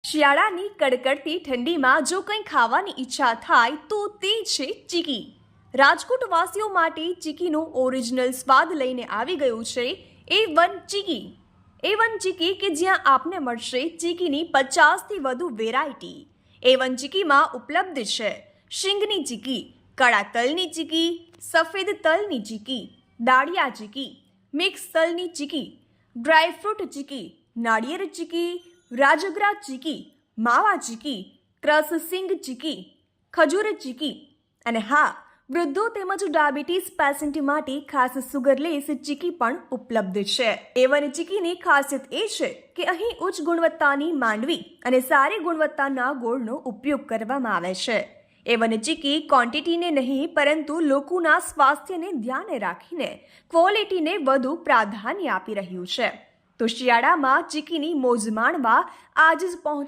શિયાળાની કડકડતી ઠંડીમાં જો કંઈ ખાવાની ઈચ્છા થાય તો તે છે ચીકી. રાજકોટવાસીઓ માટે ચીકીનો ઓરિજિનલ સ્વાદ લઈને આવી ગયું છે A1 ચીકી. A1 ચીકી કે જ્યાં આપને મળશે ચીકીની 50થી વધુ વેરાયટી. A1 ચીકીમાં ઉપલબ્ધ છે શીંગની ચીકી, કાળા તલની ચીકી, સફેદ તલની ચીકી, દાળિયા ચીકી, મિક્સ તલની ચીકી, ડ્રાયફ્રૂટ ચીકી, નાળિયેર ચીકી, રાજગરા ચીકી, માવા ચીકી, ક્રસ સિંગ ચીકી, ખજૂર ચીકી અને હા, વૃદ્ધો તેમજ ડાયાબિટીસ પેશન્ટ માટે ખાસ સુગરલેસ ચીકી પણ ઉપલબ્ધ છે. A1 ચીકીની ખાસિયત એ છે કે અહીં ઉચ્ચ ગુણવત્તાની માંડવી અને સારી ગુણવત્તાના ગોળનો ઉપયોગ કરવામાં આવે છે. A1 ચીકી ક્વોન્ટિટીને નહીં પરંતુ લોકોના સ્વાસ્થ્યને ધ્યાને રાખીને ક્વોલિટીને વધુ પ્રાધાન્ય આપી રહ્યું છે. તો શિયાળામાં ચીકીની મોજ માણવા આજ જ પહોંચી